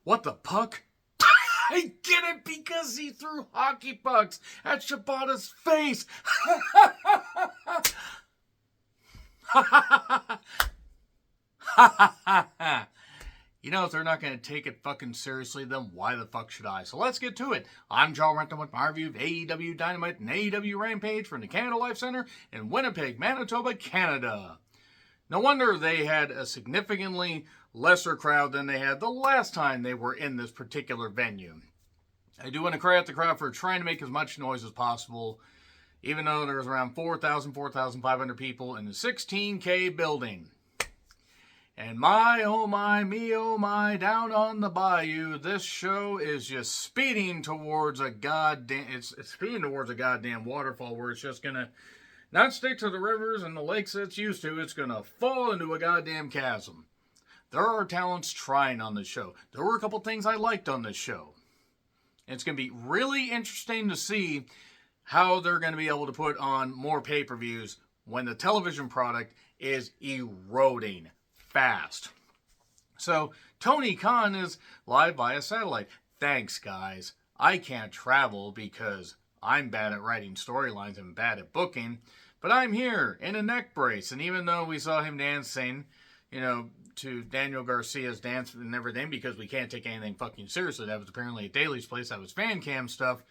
What the puck? I get it because he threw hockey pucks at Shibata's face. You know, if they're not going to take it fucking seriously, then why the fuck should I? So let's get to it. I'm Joe Renton with my review of AEW Dynamite and AEW Rampage from the Canada Life Center in Winnipeg, Manitoba, Canada. No wonder they had a significantly lesser crowd than they had the last time they were in this particular venue. I do want to credit the crowd for trying to make as much noise as possible, even though there was around 4,500 people in the 16K building. And my, oh my, me, oh my, down on the bayou, this show is just speeding towards a goddamn, it's speeding towards a goddamn waterfall where it's just gonna not stick to the rivers and the lakes it's used to, it's gonna fall into a goddamn chasm. There are talents trying on this show. There were a couple things I liked on this show. It's gonna be really interesting to see how they're gonna be able to put on more pay-per-views when the television product is eroding fast. So Tony Khan is live via satellite. Thanks, guys. I can't travel because I'm bad at writing storylines and bad at booking, but I'm here in a neck brace. And even though we saw him dancing, to Daniel Garcia's dance and everything, because we can't take anything fucking seriously, that was apparently at Daly's place, that was fan cam stuff.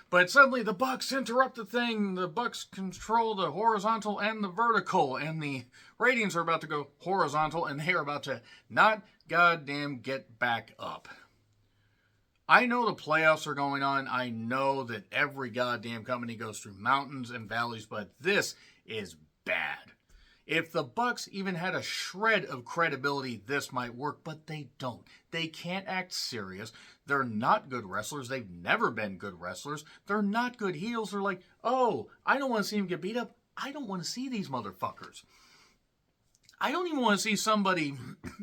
But suddenly the Bucks interrupt the thing. The Bucks control the horizontal and the vertical. And the ratings are about to go horizontal. And they are about to not goddamn get back up. I know the playoffs are going on. I know that every goddamn company goes through mountains and valleys. But this is bad. If the Bucks even had a shred of credibility, this might work, but they don't. They can't act serious. They're not good wrestlers. They've never been good wrestlers. They're not good heels. They're like, oh, I don't want to see him get beat up. I don't want to see these motherfuckers. I don't even want to see somebody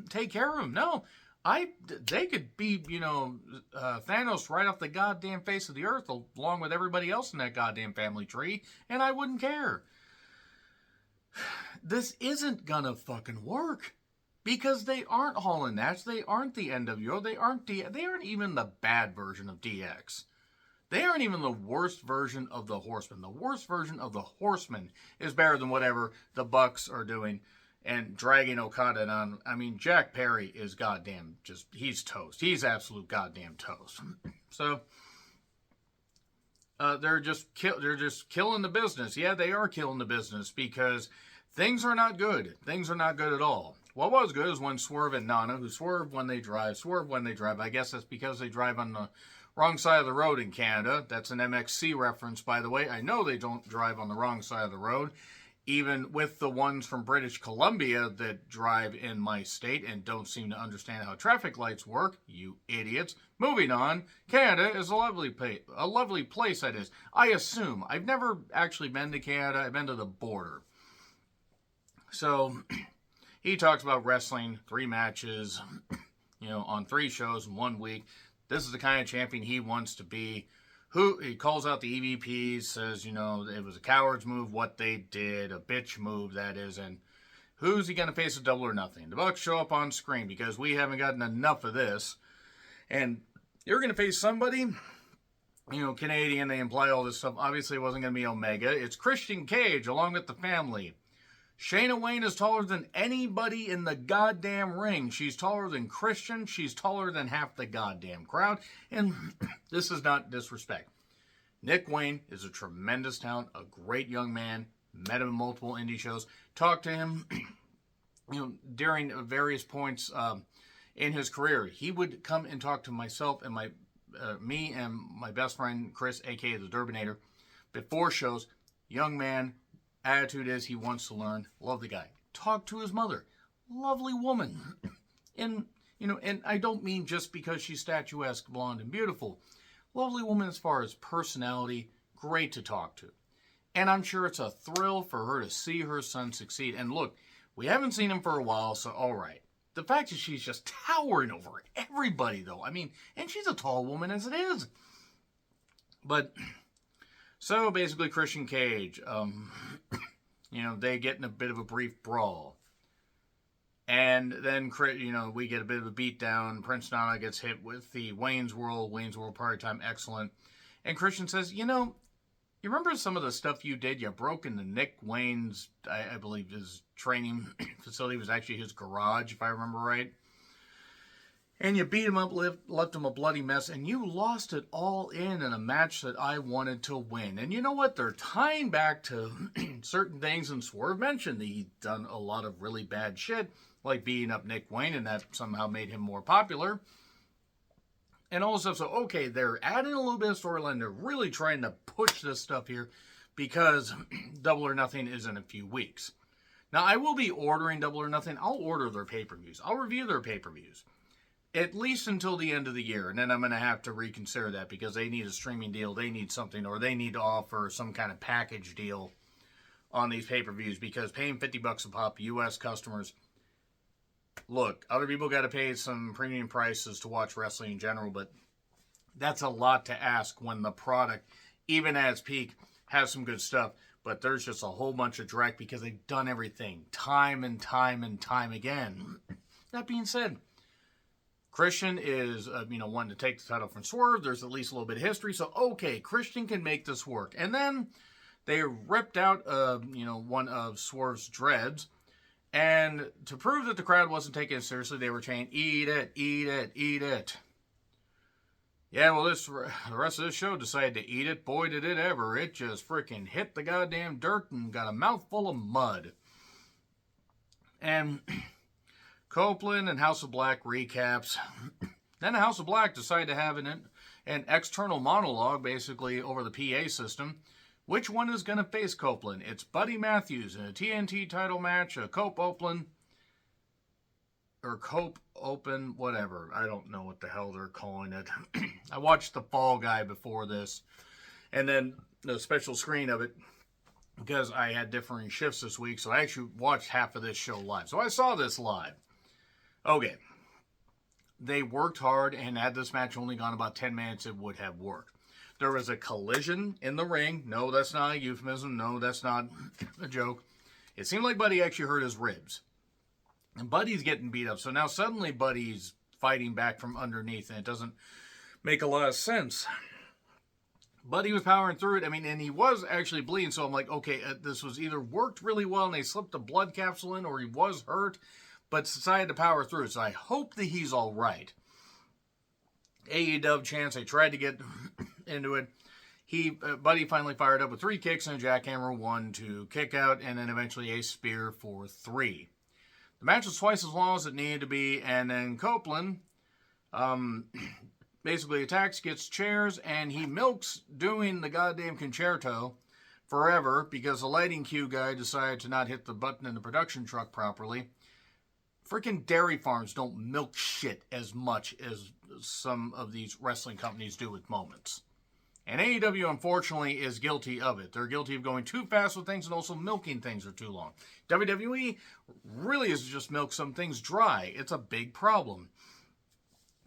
take care of him. No, they could be, Thanos right off the goddamn face of the earth along with everybody else in that goddamn family tree, and I wouldn't care. This isn't gonna fucking work because they aren't Hall and Nash, they aren't the NWO, they aren't even the bad version of DX. They aren't even the worst version of the Horsemen. The worst version of the Horsemen is better than whatever the Bucks are doing and dragging Okada on. I mean, Jack Perry is goddamn he's toast. He's absolute goddamn toast. So they're just killing the business. Yeah, they are killing the business because things are not good. Things are not good at all. What was good is when Swerve and Nana, who swerve when they drive. I guess that's because they drive on the wrong side of the road in Canada. That's an MXC reference, by the way. I know they don't drive on the wrong side of the road, even with the ones from British Columbia that drive in my state and don't seem to understand how traffic lights work. You idiots. Moving on, Canada is a lovely place, that is. I assume. I've never actually been to Canada. I've been to the border. So, he talks about wrestling 3 matches, on 3 shows in 1 week. This is the kind of champion he wants to be. He calls out the EVPs, says, it was a coward's move, what they did, a bitch move, that is, and who's he going to face a Double or Nothing? The Bucks show up on screen because we haven't gotten enough of this, and you're going to face somebody, Canadian, they imply all this stuff. Obviously, it wasn't going to be Omega. It's Christian Cage, along with the family. Shayna Wayne is taller than anybody in the goddamn ring. She's taller than Christian. She's taller than half the goddamn crowd. And this is not disrespect. Nick Wayne is a tremendous talent, a great young man. Met him in multiple indie shows. Talked to him, during various points in his career. He would come and talk to myself and me and my best friend Chris, aka the Durbinator, before shows. Young man. Attitude is he wants to learn. Love the guy. Talk to his mother. Lovely woman. And I don't mean just because she's statuesque, blonde, and beautiful. Lovely woman as far as personality. Great to talk to. And I'm sure it's a thrill for her to see her son succeed. And look, we haven't seen him for a while, so all right. The fact is she's just towering over everybody, though. I mean, and she's a tall woman as it is. But so basically Christian Cage, they get in a bit of a brief brawl. And then, we get a bit of a beatdown. Prince Nana gets hit with the Wayne's World Party Time, excellent. And Christian says, you remember some of the stuff you did? You broke into Nick Wayne's, I believe his training facility was actually his garage, if I remember right. And you beat him up, left him a bloody mess, and you lost it all in a match that I wanted to win. And you know what? They're tying back to certain things, and Swerve mentioned that he'd done a lot of really bad shit, like beating up Nick Wayne, and that somehow made him more popular. And all this stuff. So, okay, they're adding a little bit of storyline. They're really trying to push this stuff here because Double or Nothing is in a few weeks. Now, I will be ordering Double or Nothing. I'll order their pay-per-views. I'll review their pay-per-views. At least until the end of the year. And then I'm going to have to reconsider that because they need a streaming deal. They need something, or they need to offer some kind of package deal on these pay-per-views because paying $50 a pop, U.S. customers, look, other people got to pay some premium prices to watch wrestling in general, but that's a lot to ask when the product, even at its peak, has some good stuff. But there's just a whole bunch of dreck because they've done everything time and time and time again. That being said, Christian is, wanting to take the title from Swerve. There's at least a little bit of history. So, okay, Christian can make this work. And then they ripped out, one of Swerve's dreads. And to prove that the crowd wasn't taking it seriously, they were chanting, "Eat it, eat it, eat it." Yeah, well, the rest of this show decided to eat it. Boy, did it ever. It just freaking hit the goddamn dirt and got a mouthful of mud. And Copeland and House of Black recaps. Then House of Black decided to have an external monologue, basically, over the PA system. Which one is going to face Copeland? It's Buddy Matthews in a TNT title match, a Cope Open, whatever. I don't know what the hell they're calling it. I watched The Fall Guy before this, and then the special screen of it, because I had differing shifts this week, so I actually watched half of this show live. So I saw this live. Okay. They worked hard, and had this match only gone about 10 minutes, it would have worked. There was a collision in the ring. No, that's not a euphemism. No, that's not a joke. It seemed like Buddy actually hurt his ribs. And Buddy's getting beat up. So now suddenly Buddy's fighting back from underneath, and it doesn't make a lot of sense. Buddy was powering through it. And he was actually bleeding. So I'm like, okay, this was either worked really well and they slipped a blood capsule in, or he was hurt, but decided to power through. So I hope that he's all right. AEW chance, they tried to get into it. Buddy finally fired up with 3 kicks and a jackhammer, 1 to kick out, and then eventually a spear for 3. The match was twice as long as it needed to be, and then Copeland basically attacks, gets chairs, and he milks doing the goddamn concerto forever because the lighting cue guy decided to not hit the button in the production truck properly. Freaking dairy farms don't milk shit as much as some of these wrestling companies do at moments. And AEW, unfortunately, is guilty of it. They're guilty of going too fast with things and also milking things for too long. WWE really is just milk some things dry. It's a big problem.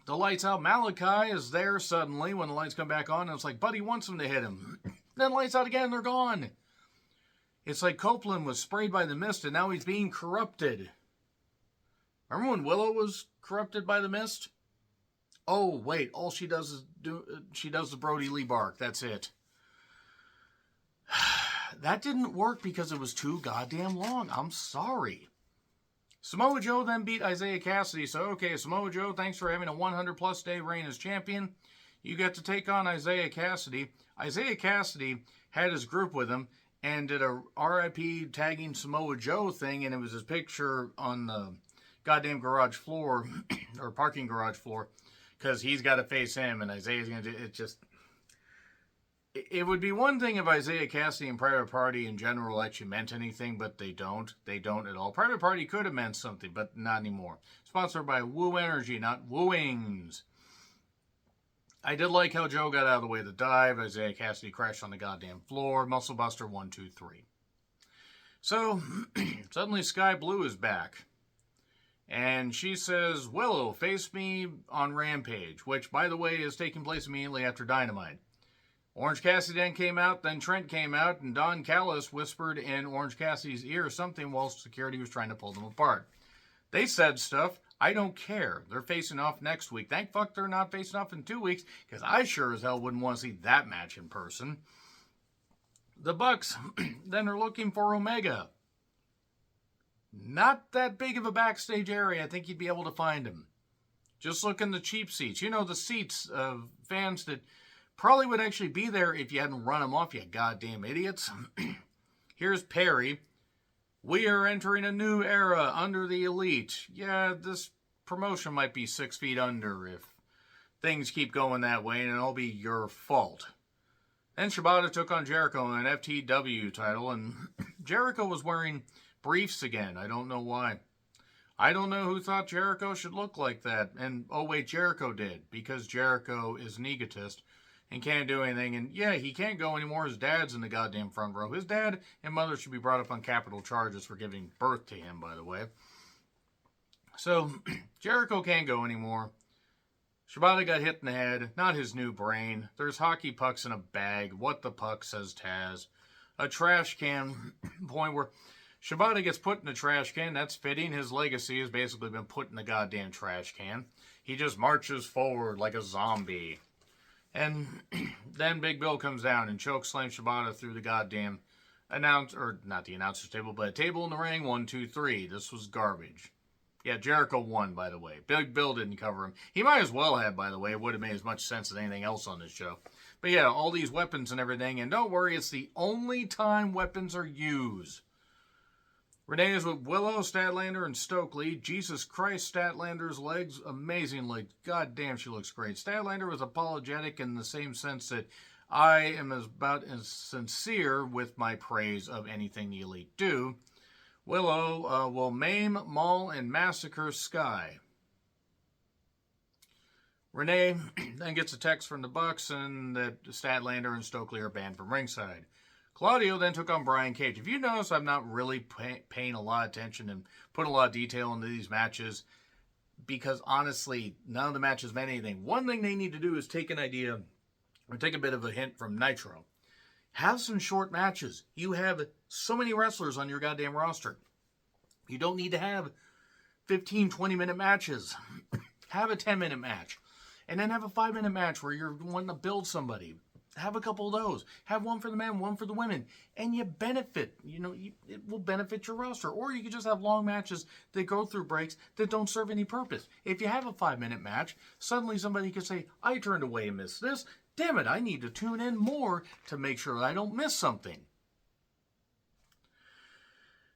The lights out. Malachi is there suddenly when the lights come back on, and it's like Buddy wants him to hit him. Then lights out again, they're gone. It's like Copeland was sprayed by the mist, and now he's being corrupted. Remember when Willow was corrupted by the mist? Oh, wait, all she does is she does the Brody Lee bark. That's it. That didn't work because it was too goddamn long. I'm sorry. Samoa Joe then beat Isaiah Cassidy. So, okay, Samoa Joe, thanks for having a 100-plus day reign as champion. You get to take on Isaiah Cassidy. Isaiah Cassidy had his group with him and did a RIP tagging Samoa Joe thing, and it was his picture on the goddamn garage floor, or parking garage floor, because he's got to face him, and Isaiah's going to do it. Just, it would be one thing if Isaiah Cassidy and Private Party in general actually meant anything, but they don't. They don't at all. Private Party could have meant something, but not anymore. Sponsored by Woo Energy, not Wooings. I did like how Joe got out of the way of the dive. Isaiah Cassidy crashed on the goddamn floor. Muscle Buster, 1, 2, 3. So, suddenly Sky Blue is back. And she says, Willow, face me on Rampage, which, by the way, is taking place immediately after Dynamite. Orange Cassidy then came out, then Trent came out, and Don Callis whispered in Orange Cassidy's ear something while security was trying to pull them apart. They said stuff. I don't care. They're facing off next week. Thank fuck they're not facing off in 2 weeks, because I sure as hell wouldn't want to see that match in person. The Bucks then are looking for Omega. Not that big of a backstage area. I think you'd be able to find him. Just look in the cheap seats. You know, the seats of fans that probably would actually be there if you hadn't run them off, you goddamn idiots. Here's Perry. We are entering a new era under the Elite. Yeah, this promotion might be 6 feet under if things keep going that way, and it'll be your fault. Then Shibata took on Jericho in an FTW title, and Jericho was wearing briefs again. I don't know why. I don't know who thought Jericho should look like that. And, oh wait, Jericho did, because Jericho is an egotist and can't do anything. And yeah, he can't go anymore. His dad's in the goddamn front row. His dad and mother should be brought up on capital charges for giving birth to him, by the way. So, Jericho can't go anymore. Shibata got hit in the head. Not his new brain. There's hockey pucks in a bag. What the puck, says Taz. A trash can point where Shibata gets put in the trash can. That's fitting. His legacy has basically been put in the goddamn trash can. He just marches forward like a zombie. And then Big Bill comes down and chokeslams Shibata through the goddamn not the announcer's table, but a table in the ring. 1, 2, 3. This was garbage. Yeah, Jericho won, by the way. Big Bill didn't cover him. He might as well have, by the way. It would have made as much sense as anything else on this show. But yeah, all these weapons and everything. And don't worry, it's the only time weapons are used. Renee is with Willow, Statlander, and Stokely. Jesus Christ, Statlander's legs, amazing legs. God damn, she looks great. Statlander was apologetic in the same sense that I am about as sincere with my praise of anything the Elite do. Willow will maim, maul, and massacre Sky. Renee then gets a text from the Bucks and that Statlander and Stokely are banned from ringside. Claudio then took on Brian Cage. If you notice, I'm not really paying a lot of attention and putting a lot of detail into these matches because, honestly, none of the matches meant anything. One thing they need to do is take an idea or take a bit of a hint from Nitro. Have some short matches. You have so many wrestlers on your goddamn roster. You don't need to have 15, 20-minute matches. Have a 10-minute match. And then have a 5-minute match where you're wanting to build somebody. Have a couple of those. Have one for the men, one for the women. And you benefit. It will benefit your roster. Or you could just have long matches that go through breaks that don't serve any purpose. If you have a 5-minute match, suddenly somebody could say, I turned away and missed this. Damn it, I need to tune in more to make sure I don't miss something.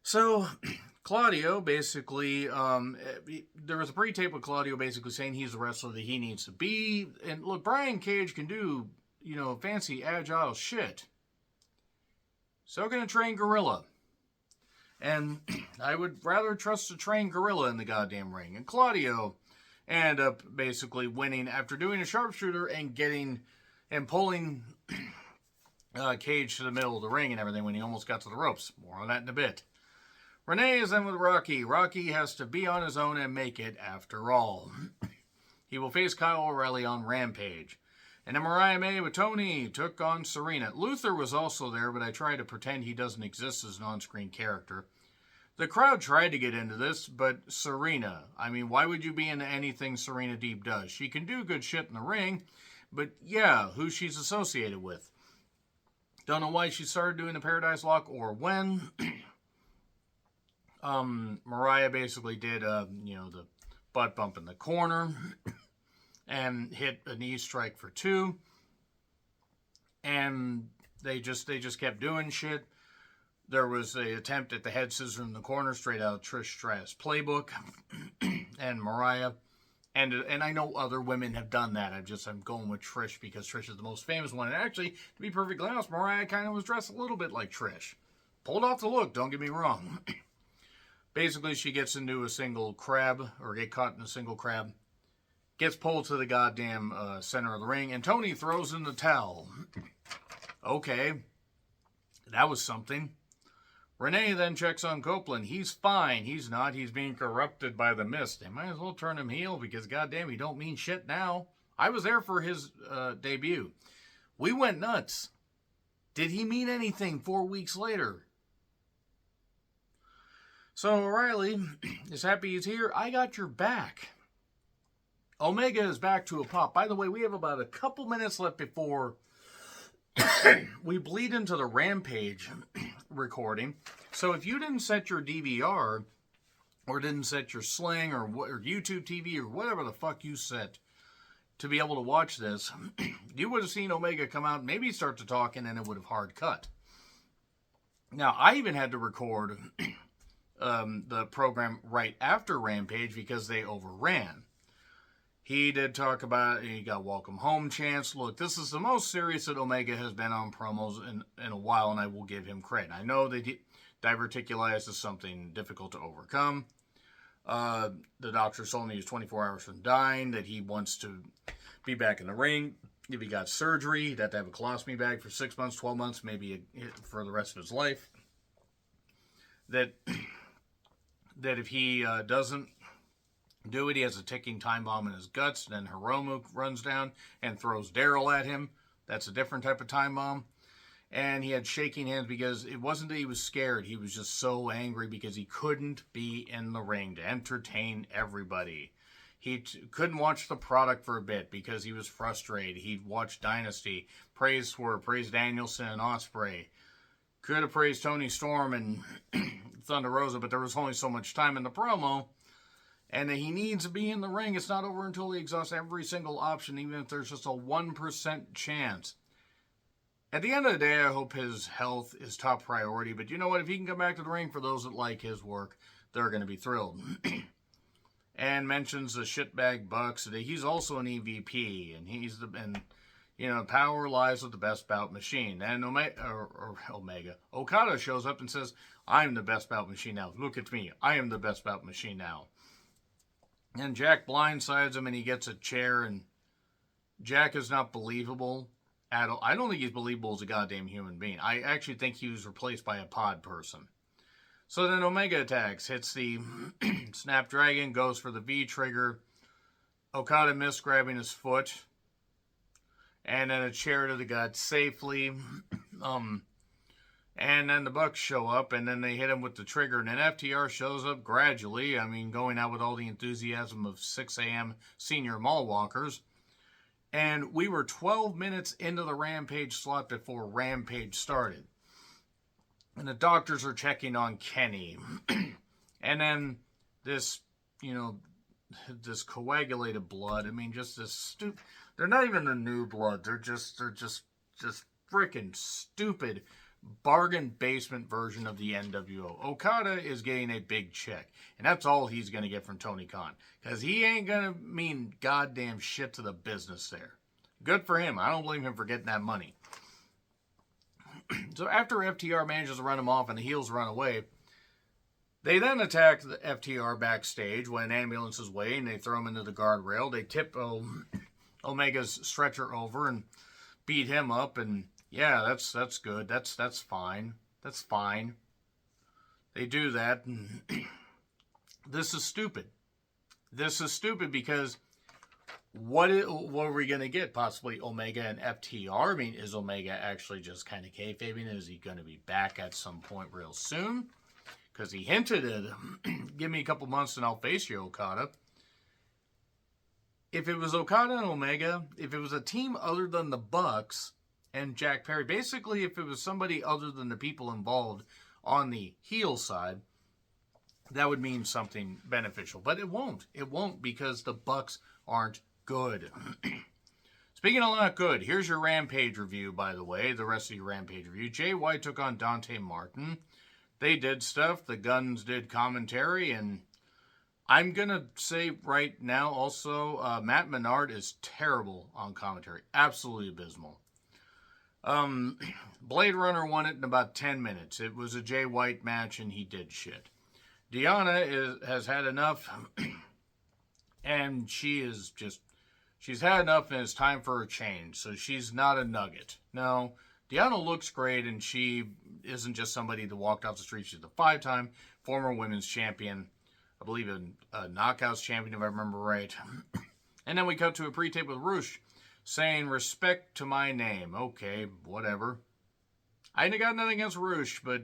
So, Claudio basically, there was a pre-tape with Claudio basically saying he's the wrestler that he needs to be. And look, Brian Cage can do, fancy, agile shit. So can a trained gorilla. And I would rather trust a trained gorilla in the goddamn ring. And Claudio ended up basically winning after doing a sharpshooter and pulling Cage to the middle of the ring and everything when he almost got to the ropes. More on that in a bit. Renee is in with Rocky. Rocky has to be on his own and make it after all. He will face Kyle O'Reilly on Rampage. And then Mariah May with Tony took on Serena. Luther was also there, but I tried to pretend he doesn't exist as an on-screen character. The crowd tried to get into this, but Serena, why would you be into anything Serena Deeb does? She can do good shit in the ring, but yeah, who she's associated with. Don't know why she started doing the Paradise Lock or when. Mariah basically did, the butt bump in the corner and hit a knee strike for 2. And they just kept doing shit. There was an attempt at the head scissor in the corner, straight out of Trish Stratus' playbook. And Mariah, and I know other women have done that. I'm going with Trish because Trish is the most famous one. And actually, to be perfectly honest, Mariah kind of was dressed a little bit like Trish. Pulled off the look, don't get me wrong. Basically, she gets into a single crab, or get caught in a single crab. Gets pulled to the goddamn center of the ring, and Tony throws in the towel. Okay. That was something. Renee then checks on Copeland. He's fine. He's not. He's being corrupted by the mist. They might as well turn him heel because, goddamn, he don't mean shit now. I was there for his debut. We went nuts. Did he mean anything 4 weeks later? So O'Reilly is happy he's here. I got your back. Omega is back to a pop. By the way, we have about a couple minutes left before we bleed into the Rampage recording. So if you didn't set your DVR or didn't set your Sling or YouTube TV or whatever the fuck you set to be able to watch this, you would have seen Omega come out, maybe start to talk, and then it would have hard cut. Now, I even had to record the program right after Rampage because they overran. He did talk about, he got welcome home chance. Look, this is the most serious that Omega has been on promos in a while, and I will give him credit. I know that diverticulitis is something difficult to overcome. The doctor told me he was 24 hours from dying, that he wants to be back in the ring. If he got surgery, he'd have to have a colostomy bag for 6 months, 12 months, maybe for the rest of his life. That if he doesn't do it, he has a ticking time bomb in his guts. Then Hiromu runs down and throws Daryl at him. That's a different type of time bomb. And he had shaking hands because it wasn't that he was scared. He was just so angry because he couldn't be in the ring to entertain everybody. He couldn't watch the product for a bit because he was frustrated. He'd watched Dynasty, praised Swerve, praised Danielson and Ospreay. Could have praised Tony Storm and Thunder Rosa, but there was only so much time in the promo. And he needs to be in the ring. It's not over until he exhausts every single option, even if there's just a 1% chance. At the end of the day, I hope his health is top priority. But you know what? If he can come back to the ring, for those that like his work, they're going to be thrilled. And mentions the shitbag Bucks. He's also an EVP. And power lies with the best bout machine. And Okada shows up and says, I'm the best bout machine now. Look at me. I am the best bout machine now. And Jack blindsides him and he gets a chair. And Jack is not believable at all. I don't think he's believable as a goddamn human being. I actually think he was replaced by a pod person. So then Omega attacks, hits the Snapdragon, goes for the V-trigger. Okada missed grabbing his foot. And then a chair to the gut safely. And then the Bucks show up, and then they hit him with the trigger. And then FTR shows up gradually. Going out with all the enthusiasm of 6 a.m. senior mall walkers. And we were 12 minutes into the Rampage slot before Rampage started. And the doctors are checking on Kenny. And then this, this coagulated blood. Just this stupid. They're not even the new blood. They're just freaking stupid bargain basement version of the NWO. Okada is getting a big check. And that's all he's going to get from Tony Khan. Because he ain't going to mean goddamn shit to the business there. Good for him. I don't blame him for getting that money. So after FTR manages to run him off and the heels run away, they then attack the FTR backstage when an ambulance is waiting. They throw him into the guardrail. They tip Omega's stretcher over and beat him up. And yeah, that's good. That's fine. That's fine. They do that. And this is stupid. This is stupid because what are we going to get? Possibly Omega and FTR? Is Omega actually just kind of kayfabing? Is he going to be back at some point real soon? Because he hinted at, give me a couple months and I'll face you, Okada. If it was Okada and Omega, if it was a team other than the Bucks and Jack Perry, basically if it was somebody other than the people involved on the heel side, that would mean something beneficial. But it won't. It won't because the Bucks aren't good. Speaking of not good, here's your Rampage review, by the way. The rest of your Rampage review. Jay White took on Dante Martin. They did stuff. The Guns did commentary. And I'm going to say right now also, Matt Menard is terrible on commentary. Absolutely abysmal. Blade Runner won it in about 10 minutes. It was a Jay White match and he did shit. Deanna has had enough. And she's had enough and it's time for a change. So she's not a nugget. No, Deanna looks great and she isn't just somebody that walked off the street. She's a 5-time former women's champion. I believe a knockouts champion if I remember right. And then we cut to a pre-tape with Roosh saying respect to my name. Okay, whatever. I ain't got nothing against Roosh, but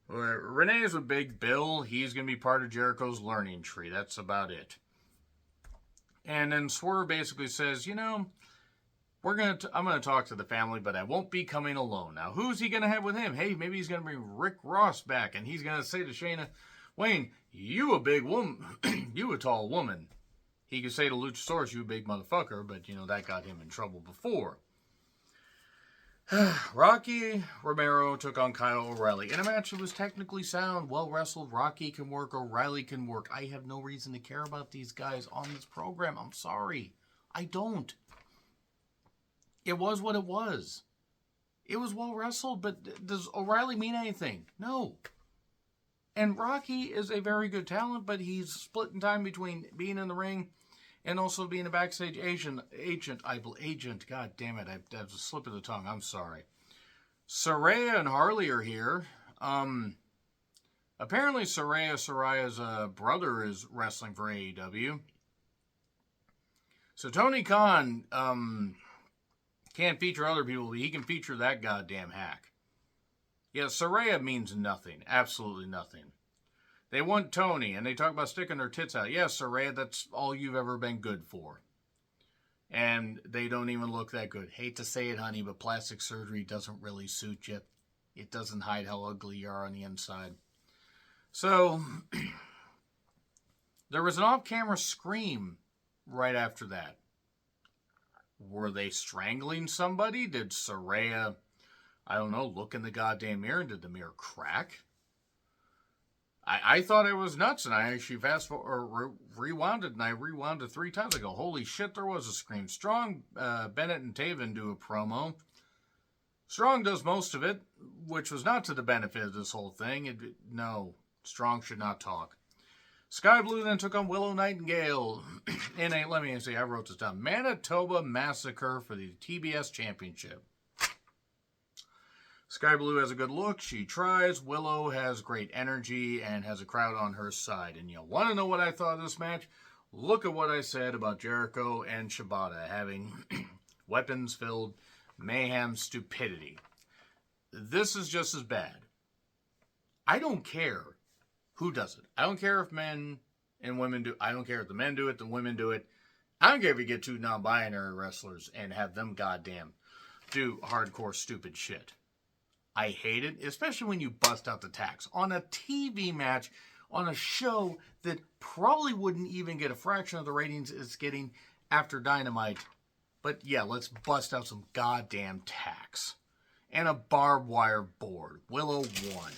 Renee's with Big Bill. He's going to be part of Jericho's learning tree. That's about it. And then Swerve basically says, you know, I'm going to talk to the family, but I won't be coming alone. Now, who's he going to have with him? Hey, maybe he's going to bring Rick Ross back, and he's going to say to Shayna, Wayne, you a big woman, you a tall woman. He could say to Luchasaurus, you a big motherfucker, but, you know, that got him in trouble before. Rocky Romero took on Kyle O'Reilly in a match that was technically sound, well wrestled. Rocky can work, O'Reilly can work. I have no reason to care about these guys on this program. I'm sorry. I don't. It was what it was. It was well wrestled, but does O'Reilly mean anything? No. And Rocky is a very good talent, but he's split in time between being in the ring and also being a backstage agent. God damn it, I have a slip of the tongue. I'm sorry. Saraya and Harley are here. Apparently Saraya's brother is wrestling for AEW. So Tony Khan can't feature other people, but he can feature that goddamn hack. Yeah, Saraya means nothing. Absolutely nothing. They want Tony, and they talk about sticking their tits out. Yes, Saraya, that's all you've ever been good for. And they don't even look that good. Hate to say it, honey, but plastic surgery doesn't really suit you. It doesn't hide how ugly you are on the inside. So, there was an off-camera scream right after that. Were they strangling somebody? Did Saraya, I don't know, look in the goddamn mirror, and did the mirror crack? I thought I was nuts, and I actually rewound it, and I rewound it 3 times. I go, holy shit, there was a scream. Strong, Bennett, and Taven do a promo. Strong does most of it, which was not to the benefit of this whole thing. No, Strong should not talk. Sky Blue then took on Willow Nightingale in a, let me see, I wrote this down, Manitoba Mehssacre for the TBS Championship. Sky Blue has a good look. She tries. Willow has great energy and has a crowd on her side. And you want to know what I thought of this match? Look at what I said about Jericho and Shibata having weapons-filled mayhem stupidity. This is just as bad. I don't care who does it. I don't care if men and women do. I don't care if the men do it, the women do it. I don't care if you get 2 non-binary wrestlers and have them goddamn do hardcore stupid shit. I hate it, especially when you bust out the tax. On a TV match, on a show that probably wouldn't even get a fraction of the ratings it's getting after Dynamite. But yeah, let's bust out some goddamn tax. And a barbed wire board. Willow won.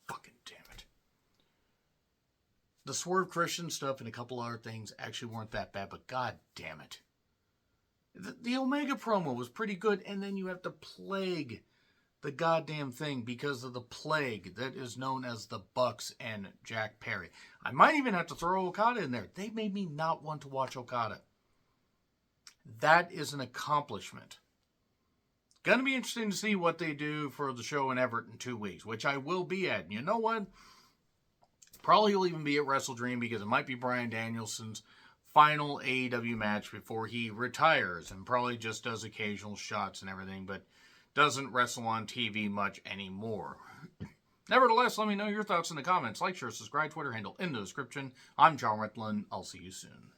Fucking damn it. The Swerve Christian stuff and a couple other things actually weren't that bad, but god damn it. The Omega promo was pretty good, and then you have to plague the goddamn thing because of the plague that is known as the Bucks and Jack Perry. I might even have to throw Okada in there. They made me not want to watch Okada. That is an accomplishment. Gonna be interesting to see what they do for the show in Everett in 2 weeks, which I will be at. And you know what? Probably will even be at Wrestle Dream because it might be Bryan Danielson's final AEW match before he retires and probably just does occasional shots and everything, but doesn't wrestle on TV much anymore. Nevertheless, let me know your thoughts in the comments. Like, share, subscribe, Twitter handle in the description. I'm John Retlin. I'll see you soon.